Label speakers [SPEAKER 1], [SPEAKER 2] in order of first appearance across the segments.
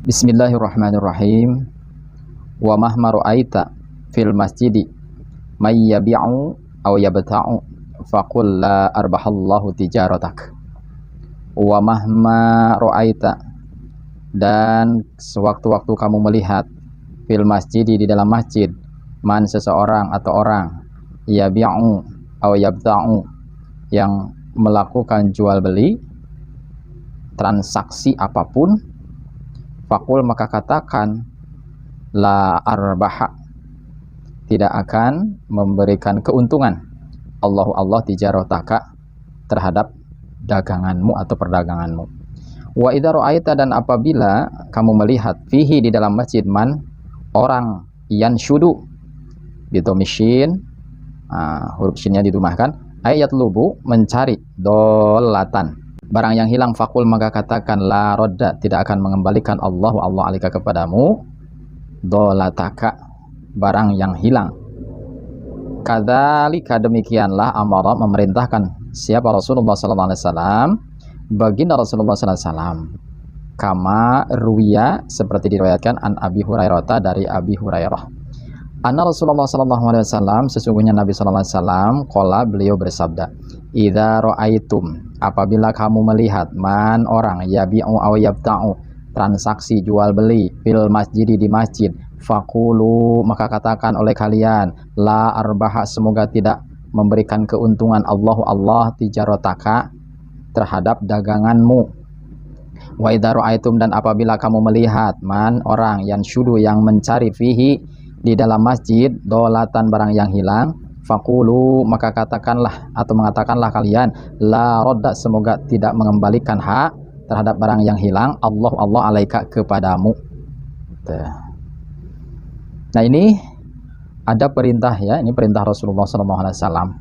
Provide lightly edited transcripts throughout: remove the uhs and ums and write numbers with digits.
[SPEAKER 1] Bismillahirrahmanirrahim. Wa mahma ra'aita fil masjidi may yabi'u aw yabta'u faqul la arbahallahu tijaratak. Wa mahma ra'aita, dan sewaktu-waktu kamu melihat fil masjidi, di dalam masjid, man, seseorang atau orang, yabi'u aw yabta'u, yang melakukan jual beli, transaksi apapun, fakul, maka katakan, la arbaha, tidak akan memberikan keuntungan, Allah tijarotaka, terhadap daganganmu atau perdaganganmu. Wa idza ra'aita, dan apabila kamu melihat fihi, di dalam masjid, man, orang, yanshudu, bitomishin, huruf shinnya didumahkan, ayat lubu, mencari, dolatan, barang yang hilang, fakul, maka katakan, la rodda, tidak akan mengembalikan Allah alika kepadamu, dolataka, barang yang hilang. Kadzalika, demikianlah, amara, memerintahkan siapa? Rasulullah sallallahu alaihi wasallam, baginda Rasulullah sallallahu alaihi wasallam, kama ruwiya, seperti diriwayatkan, an Abi Hurairah, dari Abi Hurairah, anna Rasulullah sallallahu alaihi wasallam, sesungguhnya Nabi sallallahu alaihi wasallam, qala, beliau bersabda, idza ra'aitum, apabila kamu melihat, man, orang, yabi'u aw yabta'u, transaksi jual beli, fil masjidi, di masjid, faqulu, maka katakan oleh kalian, la arbaha, semoga tidak memberikan keuntungan Allah tijarotaka, terhadap daganganmu. Wa idza ra'aitum, dan apabila kamu melihat, man, orang, yanshudu, yang mencari, fihi, di dalam masjid, dolatan, barang yang hilang, faqulu, maka katakanlah atau mengatakanlah kalian, la rodda, semoga tidak mengembalikan hak terhadap barang yang hilang, Allah alaika, kepadamu. Nah, ini ada perintah, ya, ini perintah Rasulullah SAW,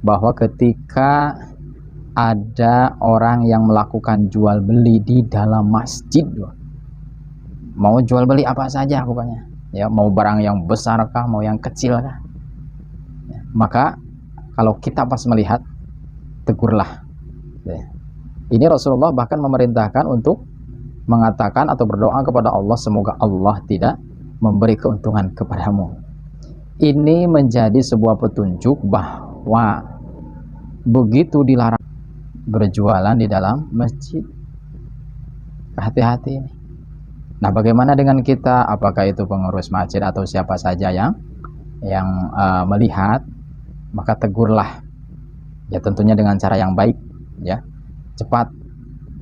[SPEAKER 1] bahwa ketika ada orang yang melakukan jual beli di dalam masjid, mau jual beli apa saja pokoknya, ya, mau barang yang besar kah, mau yang kecil kah, ya, maka kalau kita pas melihat, tegurlah, ya. Ini Rasulullah bahkan memerintahkan untuk mengatakan atau berdoa kepada Allah, semoga Allah tidak memberi keuntungan kepadamu. Ini menjadi sebuah petunjuk bahwa begitu dilarang berjualan di dalam masjid. Hati-hati ini. Nah, bagaimana dengan kita? Apakah itu pengurus masjid atau siapa saja yang melihat, maka tegurlah, ya, tentunya dengan cara yang baik, ya, cepat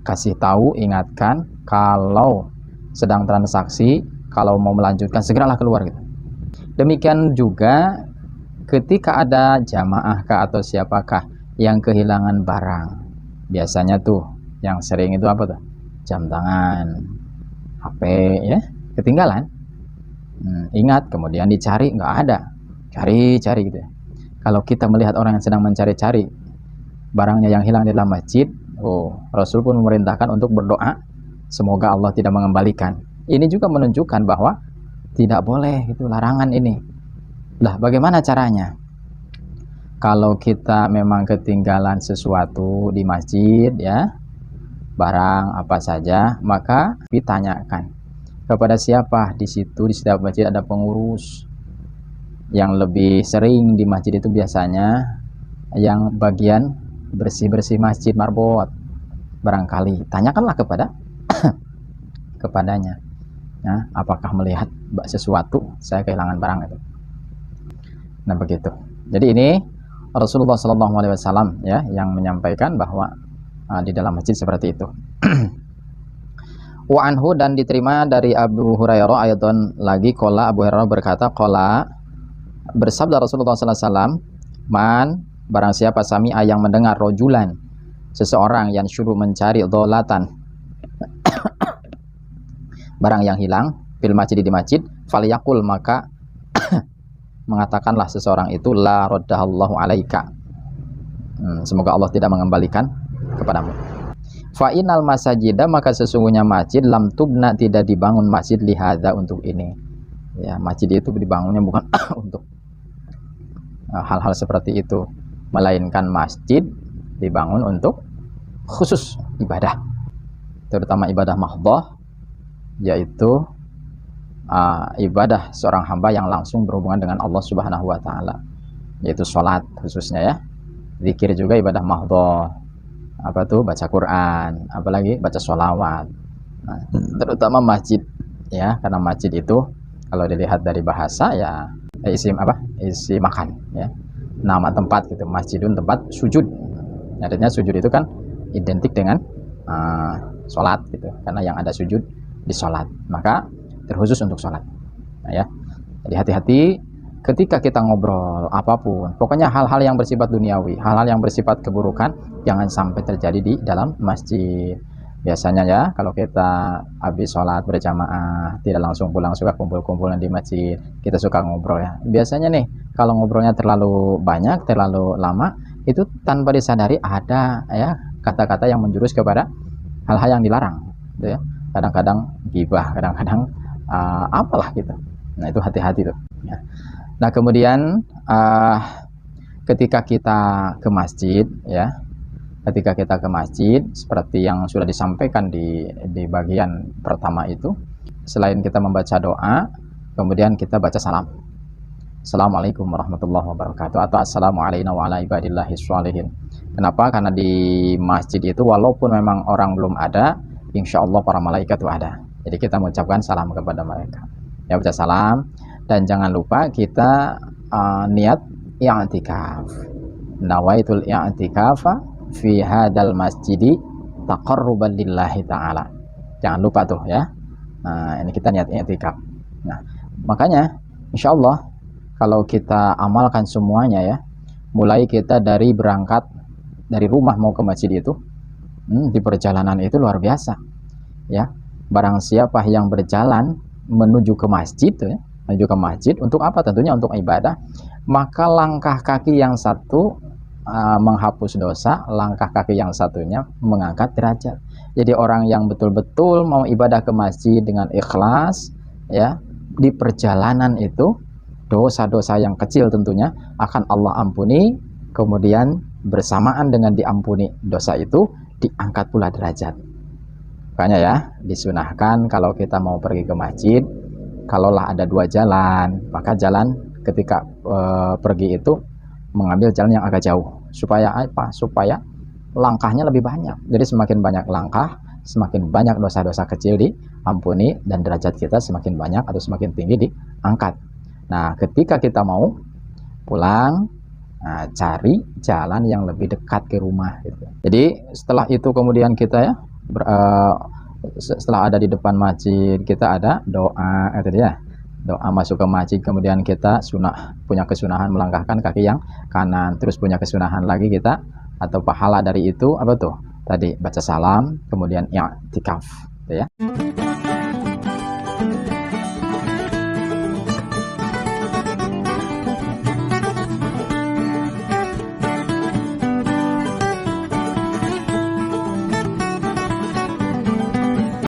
[SPEAKER 1] kasih tahu, ingatkan, kalau sedang transaksi, kalau mau melanjutkan, segeralah keluar, gitu. Demikian juga ketika ada jamaah kah atau siapakah yang kehilangan barang, biasanya tuh yang sering itu apa tuh? Jam tangan, HP, ya, ketinggalan. Ingat, kemudian dicari, nggak ada, cari gitu, ya. Kalau kita melihat orang yang sedang mencari-cari barangnya yang hilang di dalam masjid, Rasul pun memerintahkan untuk berdoa, semoga Allah tidak mengembalikan. Ini juga menunjukkan bahwa tidak boleh, itu larangan ini. Lah, bagaimana caranya? Kalau kita memang ketinggalan sesuatu di masjid, ya, barang apa saja, maka ditanyakan kepada siapa di situ. Di setiap masjid ada pengurus. Yang lebih sering di masjid itu biasanya yang bagian bersih-bersih masjid, marbot. Barangkali tanyakanlah kepadanya, ya, apakah melihat sesuatu, saya kehilangan barang itu. Nah, begitu. Jadi ini Rasulullah SAW, ya, yang menyampaikan bahwa di dalam masjid seperti itu. Wa anhu, dan diterima dari Abu Hurairah ayatun lagi, qala, Abu Hurairah berkata, qala, bersabda Rasulullah SAW, man, barang siapa, sami'a, yang mendengar, rojulan, seseorang, yang syuruh mencari, dolatan, barang yang hilang, fil masjid, di masjid, falyaqul, maka mengatakanlah seseorang itu, la raddahallahu alaika, semoga Allah tidak mengembalikan kepadamu. Fa innal masajida, maka sesungguhnya masjid, lam tubna, tidak dibangun masjid, lihada, untuk ini, ya, masjid itu dibangunnya bukan untuk hal-hal seperti itu, melainkan masjid dibangun untuk khusus ibadah, terutama ibadah mahdhah, yaitu ibadah seorang hamba yang langsung berhubungan dengan Allah Subhanahu wa taala, yaitu sholat khususnya ya. Zikir juga ibadah mahdhah, baca Quran, apalagi baca sholawat. Nah, terutama masjid ya, karena masjid itu kalau dilihat dari bahasa ya isi makan ya, nama tempat gitu, masjidun tempat sujud. Artinya sujud itu kan identik dengan sholat gitu, karena yang ada sujud di sholat, maka terkhusus untuk sholat. Nah, ya, jadi hati-hati ketika kita ngobrol apapun, pokoknya hal-hal yang bersifat duniawi, hal-hal yang bersifat keburukan, jangan sampai terjadi di dalam masjid. Biasanya ya, kalau kita habis sholat berjamaah, tidak langsung pulang, suka kumpul-kumpulan di masjid, kita suka ngobrol ya. Biasanya nih, kalau ngobrolnya terlalu banyak, terlalu lama, itu tanpa disadari ada ya kata-kata yang menjurus kepada hal-hal yang dilarang, gitu ya. Kadang-kadang gibah, kadang-kadang apalah gitu. Nah, itu hati-hati tuh. Ya. Nah, kemudian ketika kita ke masjid ya, ketika kita ke masjid seperti yang sudah disampaikan di bagian pertama itu, selain kita membaca doa, kemudian kita baca salam. Assalamualaikum warahmatullahi wabarakatuh, atau assalamualaikum wa ala ibadillahis sholihin. Kenapa? Karena di masjid itu walaupun memang orang belum ada, insya Allah para malaikat itu ada. Jadi kita mengucapkan salam kepada mereka. Ya, baca salam, dan jangan lupa kita niat i'tikaf. Nawaitul i'tikafa fi hadal masjidi taqarruban lillahi ta'ala. Jangan lupa tuh ya. Nah, ini kita niat i'tikaf. Nah, makanya insya Allah kalau kita amalkan semuanya ya, mulai kita dari berangkat dari rumah mau ke masjid itu, di perjalanan itu luar biasa ya. Barang siapa yang berjalan menuju ke masjid ya, menuju ke masjid untuk apa? Tentunya untuk ibadah, maka langkah kaki yang satu menghapus dosa, langkah kaki yang satunya mengangkat derajat. Jadi orang yang betul-betul mau ibadah ke masjid dengan ikhlas ya, di perjalanan itu dosa-dosa yang kecil tentunya akan Allah ampuni, kemudian bersamaan dengan diampuni dosa itu diangkat pula derajat. Makanya ya, disunahkan kalau kita mau pergi ke masjid, kalaulah ada dua jalan, maka jalan ketika pergi itu mengambil jalan yang agak jauh. Supaya apa? Supaya langkahnya lebih banyak. Jadi semakin banyak langkah, semakin banyak dosa-dosa kecil diampuni, dan derajat kita semakin banyak atau semakin tinggi diangkat. Nah, ketika kita mau pulang, cari jalan yang lebih dekat ke rumah gitu. Jadi setelah itu kemudian kita ya setelah ada di depan masjid, kita ada doa itu ya, doa masuk ke masjid, kemudian kita punya kesunahan melangkahkan kaki yang kanan, terus punya kesunahan lagi kita atau pahala dari itu apa tuh tadi, baca salam, kemudian i'tikaf gitu ya.